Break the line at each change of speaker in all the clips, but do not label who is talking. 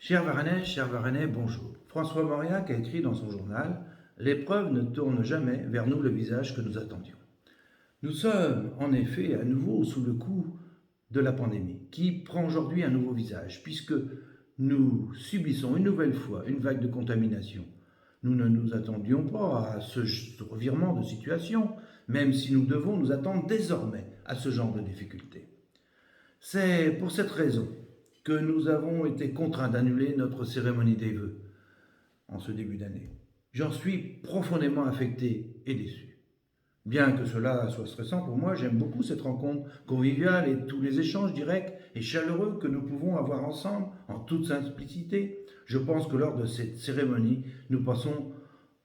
Chers Varanais, bonjour. François Mauriac a écrit dans son journal « L'épreuve ne tourne jamais vers nous le visage que nous attendions ». Nous sommes en effet à nouveau sous le coup de la pandémie, qui prend aujourd'hui un nouveau visage, puisque nous subissons une nouvelle fois une vague de contamination. Nous ne nous attendions pas à ce revirement de situation, même si nous devons nous attendre désormais à ce genre de difficultés. C'est pour cette raison que nous avons été contraints d'annuler notre cérémonie des vœux en ce début d'année. J'en suis profondément affecté et déçu. Bien que cela soit stressant pour moi, j'aime beaucoup cette rencontre conviviale et tous les échanges directs et chaleureux que nous pouvons avoir ensemble en toute simplicité. Je pense que lors de cette cérémonie, nous passons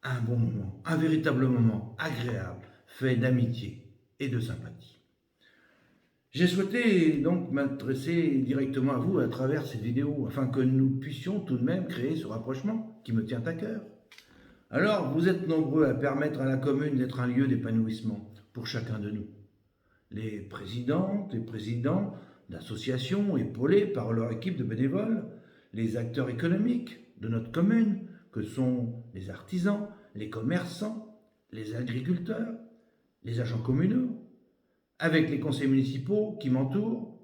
un bon moment, un véritable moment agréable, fait d'amitié et de sympathie. J'ai souhaité donc m'adresser directement à vous à travers cette vidéo, afin que nous puissions tout de même créer ce rapprochement qui me tient à cœur. Alors, vous êtes nombreux à permettre à la commune d'être un lieu d'épanouissement pour chacun de nous. Les présidentes et présidents d'associations épaulés par leur équipe de bénévoles, les acteurs économiques de notre commune, que sont les artisans, les commerçants, les agriculteurs, les agents communaux, avec les conseils municipaux qui m'entourent,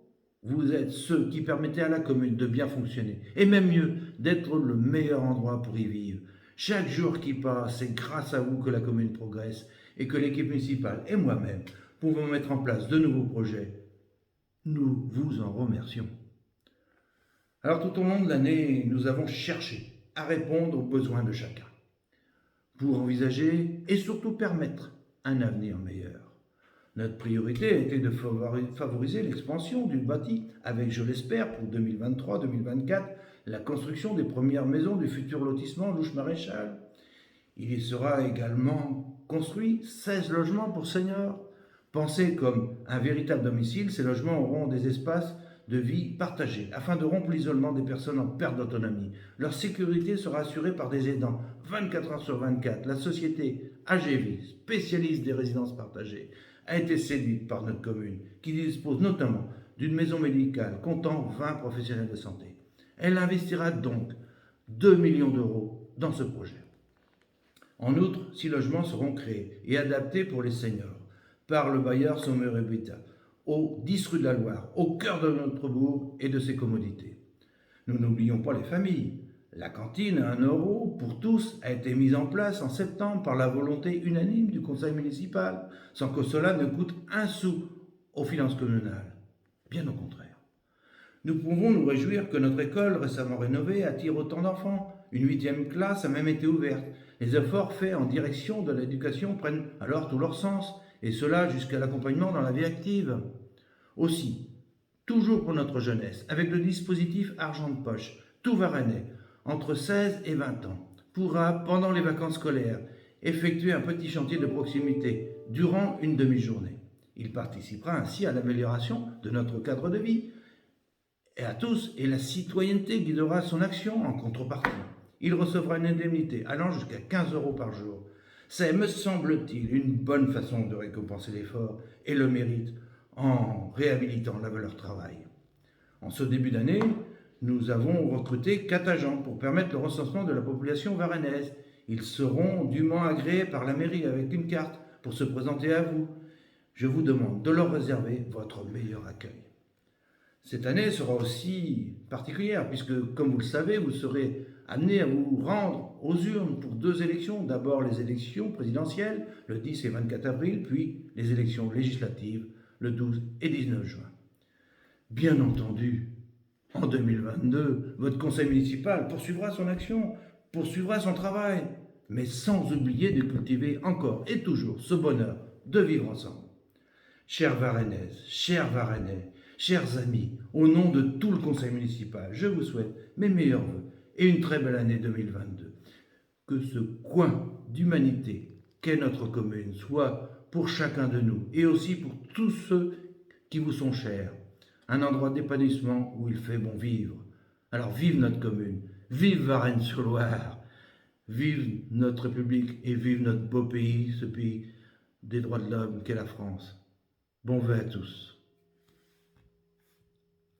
vous êtes ceux qui permettez à la commune de bien fonctionner, et même mieux, d'être le meilleur endroit pour y vivre. Chaque jour qui passe, c'est grâce à vous que la commune progresse et que l'équipe municipale et moi-même pouvons mettre en place de nouveaux projets. Nous vous en remercions. Alors tout au long de l'année, nous avons cherché à répondre aux besoins de chacun pour envisager et surtout permettre un avenir meilleur. Notre priorité a été de favoriser l'expansion du bâti avec, je l'espère, pour 2023-2024, la construction des premières maisons du futur lotissement Louche-Maréchal. Il y sera également construit 16 logements pour seniors. Pensés comme un véritable domicile, ces logements auront des espaces de vie partagés afin de rompre l'isolement des personnes en perte d'autonomie. Leur sécurité sera assurée par des aidants 24 heures sur 24. La société AGV, spécialiste des résidences partagées, a été séduite par notre commune, qui dispose notamment d'une maison médicale comptant 20 professionnels de santé. Elle investira donc 2 millions d'euros dans ce projet. En outre, 6 logements seront créés et adaptés pour les seniors par le bailleur Sommer Habitat, au 10 rue de la Loire, au cœur de notre bourg et de ses commodités. Nous n'oublions pas les familles. La cantine à 1 euro pour tous a été mise en place en septembre par la volonté unanime du conseil municipal, sans que cela ne coûte un sou aux finances communales. Bien au contraire. Nous pouvons nous réjouir que notre école, récemment rénovée, attire autant d'enfants. Une 8e classe a même été ouverte. Les efforts faits en direction de l'éducation prennent alors tout leur sens, et cela jusqu'à l'accompagnement dans la vie active. Aussi, toujours pour notre jeunesse, avec le dispositif Argent de Poche, tout Varanais, entre 16 et 20 ans, pourra, pendant les vacances scolaires, effectuer un petit chantier de proximité durant une demi-journée. Il participera ainsi à l'amélioration de notre cadre de vie et à tous, et la citoyenneté guidera son action en contrepartie. Il recevra une indemnité allant jusqu'à 15 euros par jour. C'est, me semble-t-il, une bonne façon de récompenser l'effort et le mérite en réhabilitant la valeur travail. En ce début d'année, nous avons recruté 4 agents pour permettre le recensement de la population varanaise. Ils seront dûment agréés par la mairie avec une carte pour se présenter à vous. Je vous demande de leur réserver votre meilleur accueil. Cette année sera aussi particulière puisque, comme vous le savez, vous serez amené à vous rendre aux urnes pour 2 élections. D'abord les élections présidentielles, le 10 et 24 avril, puis les élections législatives, le 12 et 19 juin. Bien entendu, en 2022, votre conseil municipal poursuivra son action, poursuivra son travail, mais sans oublier de cultiver encore et toujours ce bonheur de vivre ensemble. Chères Varanaises, chers Varanais, chers amis, au nom de tout le conseil municipal, je vous souhaite mes meilleurs vœux et une très belle année 2022. Que ce coin d'humanité qu'est notre commune soit pour chacun de nous et aussi pour tous ceux qui vous sont chers, un endroit d'épanouissement où il fait bon vivre. Alors vive notre commune, vive Varennes-sur-Loire, vive notre République et vive notre beau pays, ce pays des droits de l'homme qu'est la France. Bon vœu à tous.